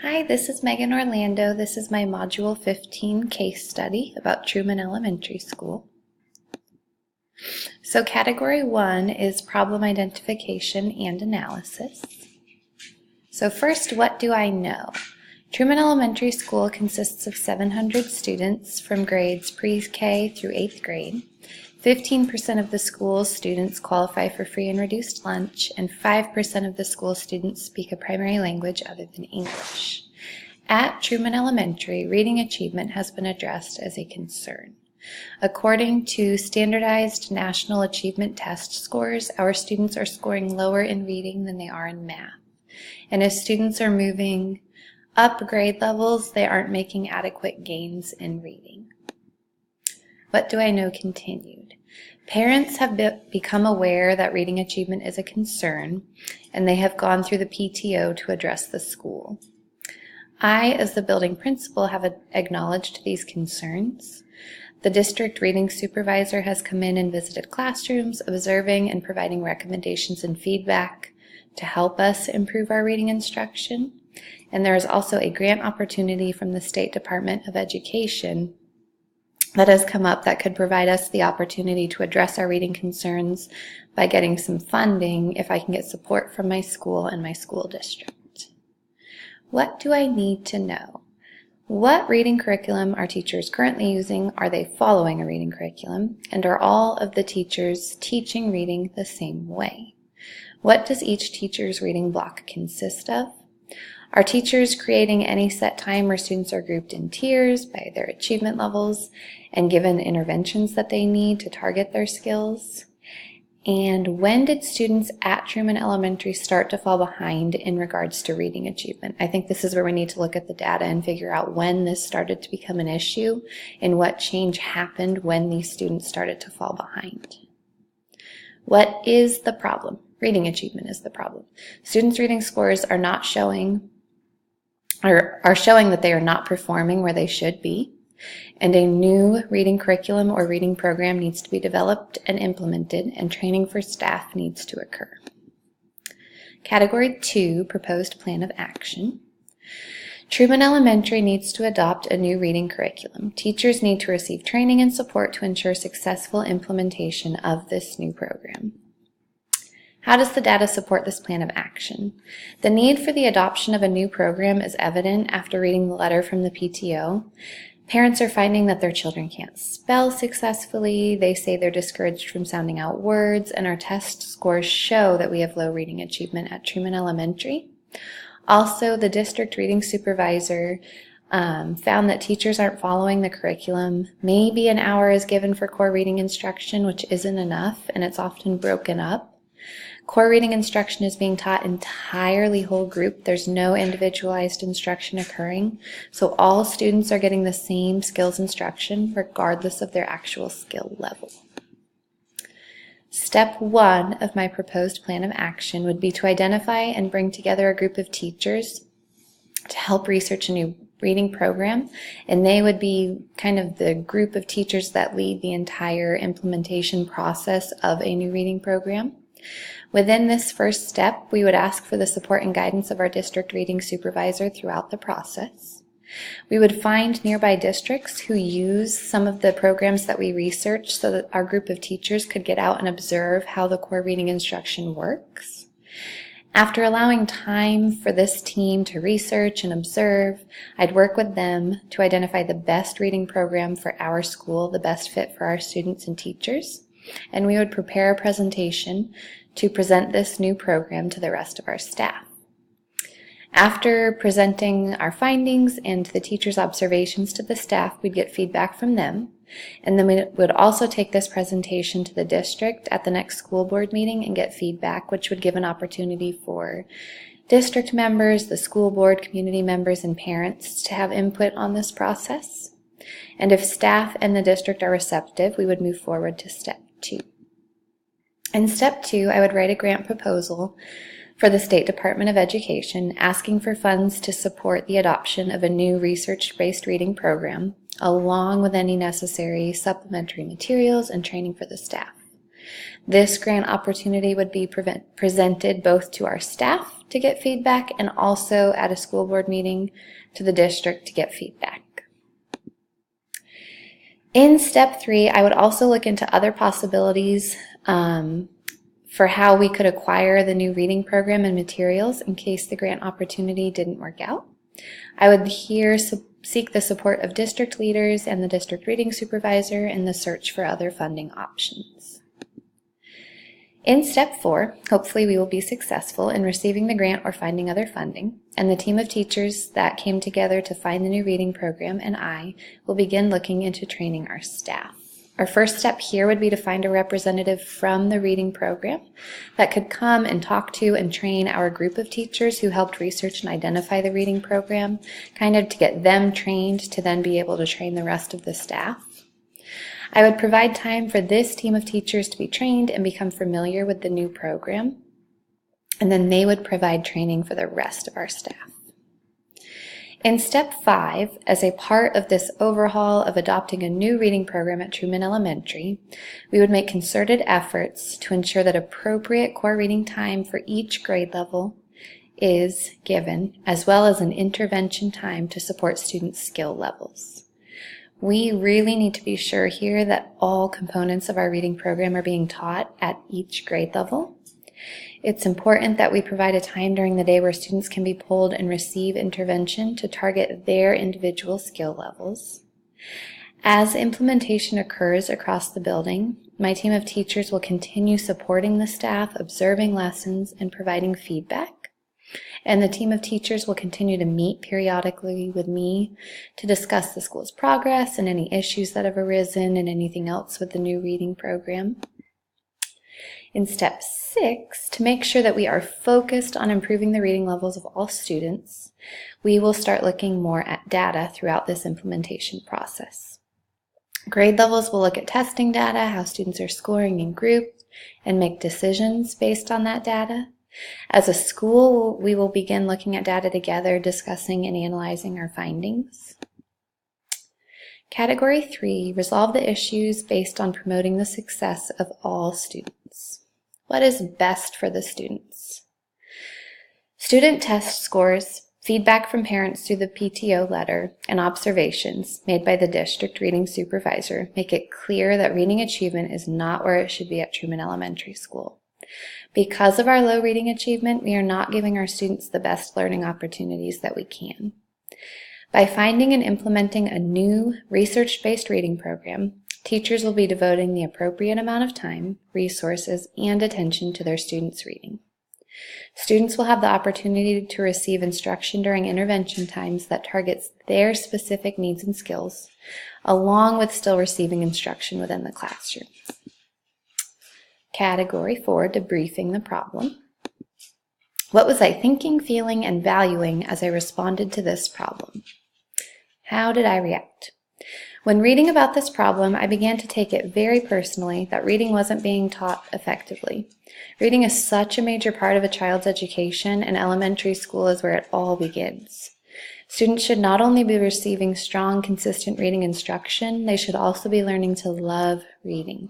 Hi, this is Megan Orlando. This is my Module 15 case study about Truman Elementary School. So Category 1 is problem identification and analysis. So first, what do I know? Truman Elementary School consists of 700 students from grades pre-K through 8th grade. 15% of the school's students qualify for free and reduced lunch, and 5% of the school students speak a primary language other than English. At Truman Elementary, reading achievement has been addressed as a concern. According to standardized national achievement test scores, our students are scoring lower in reading than they are in math. And as students are moving up grade levels, they aren't making adequate gains in reading. What do I know continued? Parents have become aware that reading achievement is a concern, and they have gone through the PTO to address the school. I, as the building principal, have acknowledged these concerns. The district reading supervisor has come in and visited classrooms, observing and providing recommendations and feedback to help us improve our reading instruction. And there is also a grant opportunity from the State Department of Education that has come up that could provide us the opportunity to address our reading concerns by getting some funding if I can get support from my school and my school district. What do I need to know? What reading curriculum are teachers currently using? Are they following a reading curriculum? And are all of the teachers teaching reading the same way? What does each teacher's reading block consist of? Are teachers creating any set time where students are grouped in tiers by their achievement levels and given interventions that they need to target their skills? And when did students at Truman Elementary start to fall behind in regards to reading achievement? I think this is where we need to look at the data and figure out when this started to become an issue and what change happened when these students started to fall behind. What is the problem? Reading achievement is the problem. Students' reading scores are not showing that they are not performing where they should be, and a new reading curriculum or reading program needs to be developed and implemented, and training for staff needs to occur. Category 2, proposed plan of action. Truman Elementary needs to adopt a new reading curriculum. Teachers need to receive training and support to ensure successful implementation of this new program. How does the data support this plan of action? The need for the adoption of a new program is evident after reading the letter from the PTO. Parents are finding that their children can't spell successfully. They say they're discouraged from sounding out words, and our test scores show that we have low reading achievement at Truman Elementary. Also, the district reading supervisor found that teachers aren't following the curriculum. Maybe an hour is given for core reading instruction, which isn't enough, and it's often broken up. Core reading instruction is being taught entirely whole group. There's no individualized instruction occurring. So all students are getting the same skills instruction regardless of their actual skill level. Step 1 of my proposed plan of action would be to identify and bring together a group of teachers to help research a new reading program, and they would be kind of the group of teachers that lead the entire implementation process of a new reading program. Within this first step, we would ask for the support and guidance of our district reading supervisor throughout the process. We would find nearby districts who use some of the programs that we researched so that our group of teachers could get out and observe how the core reading instruction works. After allowing time for this team to research and observe, I'd work with them to identify the best reading program for our school, the best fit for our students and teachers, and we would prepare a presentation to present this new program to the rest of our staff. After presenting our findings and the teachers' observations to the staff, we'd get feedback from them, and then we would also take this presentation to the district at the next school board meeting and get feedback, which would give an opportunity for district members, the school board, community members, and parents to have input on this process. And if staff and the district are receptive, we would move forward to step 2. In step 2, I would write a grant proposal for the State Department of Education asking for funds to support the adoption of a new research-based reading program, along with any necessary supplementary materials and training for the staff. This grant opportunity would be presented both to our staff to get feedback and also at a school board meeting to the district to get feedback. In step 3, I would also look into other possibilities for how we could acquire the new reading program and materials in case the grant opportunity didn't work out. I would here seek the support of district leaders and the district reading supervisor in the search for other funding options. In step 4, hopefully we will be successful in receiving the grant or finding other funding, and the team of teachers that came together to find the new reading program and I will begin looking into training our staff. Our first step here would be to find a representative from the reading program that could come and talk to and train our group of teachers who helped research and identify the reading program, kind of to get them trained to then be able to train the rest of the staff. I would provide time for this team of teachers to be trained and become familiar with the new program, and then they would provide training for the rest of our staff. In step 5, as a part of this overhaul of adopting a new reading program at Truman Elementary, we would make concerted efforts to ensure that appropriate core reading time for each grade level is given, as well as an intervention time to support students' skill levels. We really need to be sure here that all components of our reading program are being taught at each grade level. It's important that we provide a time during the day where students can be pulled and receive intervention to target their individual skill levels. As implementation occurs across the building, my team of teachers will continue supporting the staff, observing lessons, and providing feedback. And the team of teachers will continue to meet periodically with me to discuss the school's progress and any issues that have arisen and anything else with the new reading program. In step 6, to make sure that we are focused on improving the reading levels of all students, we will start looking more at data throughout this implementation process. Grade levels will look at testing data, how students are scoring in groups, and make decisions based on that data. As a school, we will begin looking at data together, discussing and analyzing our findings. Category 3, resolve the issues based on promoting the success of all students. What is best for the students? Student test scores, feedback from parents through the PTO letter, and observations made by the district reading supervisor make it clear that reading achievement is not where it should be at Truman Elementary School. Because of our low reading achievement, we are not giving our students the best learning opportunities that we can. By finding and implementing a new research-based reading program, teachers will be devoting the appropriate amount of time, resources, and attention to their students' reading. Students will have the opportunity to receive instruction during intervention times that targets their specific needs and skills, along with still receiving instruction within the classroom. Category 4, debriefing the problem. What was I thinking, feeling, and valuing as I responded to this problem? How did I react? When reading about this problem, I began to take it very personally that reading wasn't being taught effectively. Reading is such a major part of a child's education, and elementary school is where it all begins. Students should not only be receiving strong, consistent reading instruction, they should also be learning to love reading.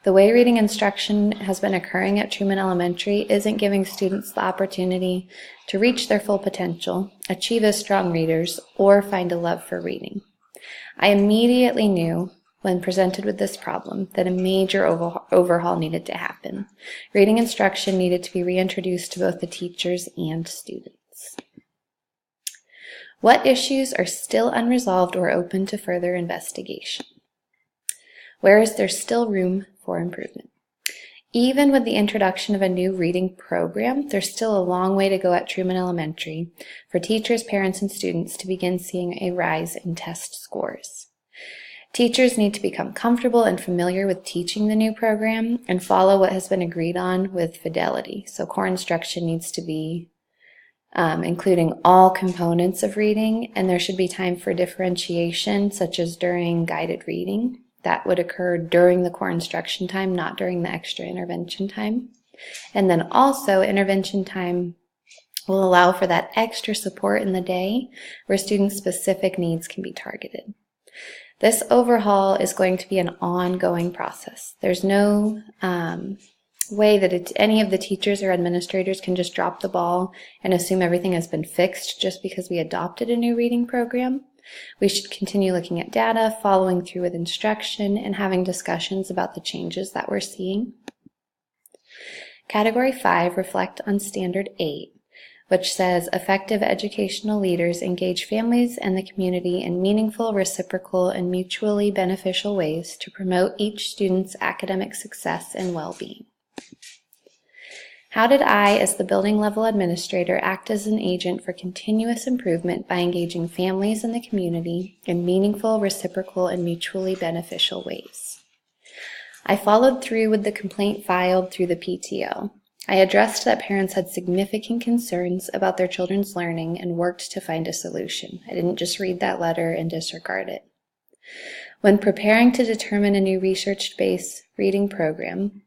The way reading instruction has been occurring at Truman Elementary isn't giving students the opportunity to reach their full potential, achieve as strong readers, or find a love for reading. I immediately knew, when presented with this problem, that a major overhaul needed to happen. Reading instruction needed to be reintroduced to both the teachers and students. What issues are still unresolved or open to further investigation? Where is there still room for improvement? Even with the introduction of a new reading program, there's still a long way to go at Truman Elementary for teachers, parents, and students to begin seeing a rise in test scores. Teachers need to become comfortable and familiar with teaching the new program and follow what has been agreed on with fidelity. So core instruction needs to be including all components of reading, and there should be time for differentiation, such as during guided reading. That would occur during the core instruction time, not during the extra intervention time. And then also intervention time will allow for that extra support in the day where students' specific needs can be targeted. This overhaul is going to be an ongoing process. There's no way that any of the teachers or administrators can just drop the ball and assume everything has been fixed just because we adopted a new reading program. We should continue looking at data, following through with instruction, and having discussions about the changes that we're seeing. Category 5, reflect on Standard 8, which says effective educational leaders engage families and the community in meaningful, reciprocal, and mutually beneficial ways to promote each student's academic success and well-being. How did I, as the building level administrator, act as an agent for continuous improvement by engaging families and the community in meaningful, reciprocal, and mutually beneficial ways? I followed through with the complaint filed through the PTO. I addressed that parents had significant concerns about their children's learning and worked to find a solution. I didn't just read that letter and disregard it. When preparing to determine a new research-based reading program,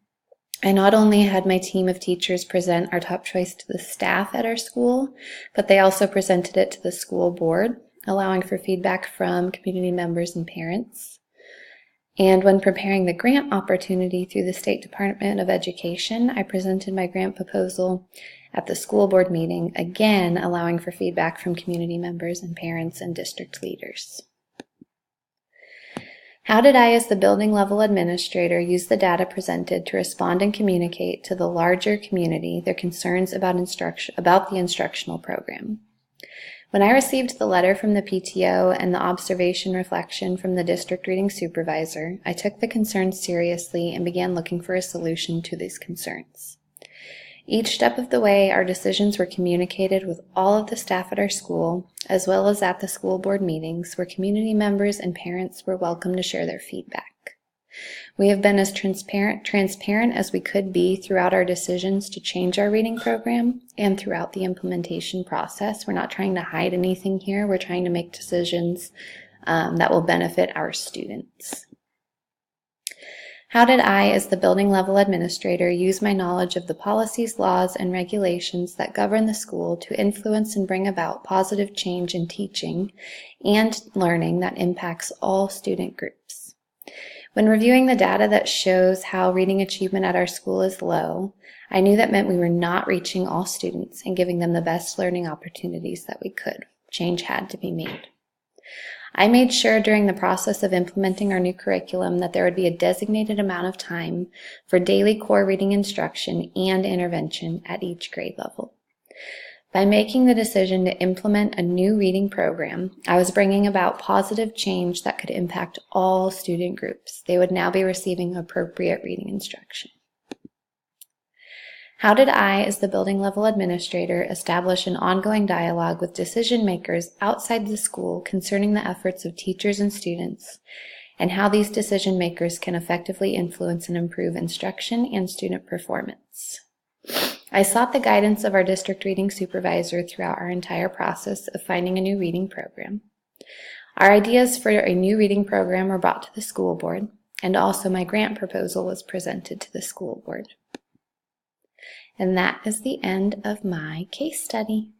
I not only had my team of teachers present our top choice to the staff at our school, but they also presented it to the school board, allowing for feedback from community members and parents. And when preparing the grant opportunity through the State Department of Education, I presented my grant proposal at the school board meeting, again allowing for feedback from community members and parents and district leaders. How did I, as the building level administrator, use the data presented to respond and communicate to the larger community their concerns about the instructional program? When I received the letter from the PTO and the observation reflection from the district reading supervisor, I took the concerns seriously and began looking for a solution to these concerns. Each step of the way, our decisions were communicated with all of the staff at our school, as well as at the school board meetings, where community members and parents were welcome to share their feedback. We have been as transparent as we could be throughout our decisions to change our reading program and throughout the implementation process. We're not trying to hide anything here. We're trying to make decisions that will benefit our students. How did I, as the building level administrator, use my knowledge of the policies, laws, and regulations that govern the school to influence and bring about positive change in teaching and learning that impacts all student groups? When reviewing the data that shows how reading achievement at our school is low, I knew that meant we were not reaching all students and giving them the best learning opportunities that we could. Change had to be made. I made sure during the process of implementing our new curriculum that there would be a designated amount of time for daily core reading instruction and intervention at each grade level. By making the decision to implement a new reading program, I was bringing about positive change that could impact all student groups. They would now be receiving appropriate reading instruction. How did I, as the building level administrator, establish an ongoing dialogue with decision makers outside the school concerning the efforts of teachers and students, and how these decision makers can effectively influence and improve instruction and student performance? I sought the guidance of our district reading supervisor throughout our entire process of finding a new reading program. Our ideas for a new reading program were brought to the school board, and also my grant proposal was presented to the school board. And that is the end of my case study.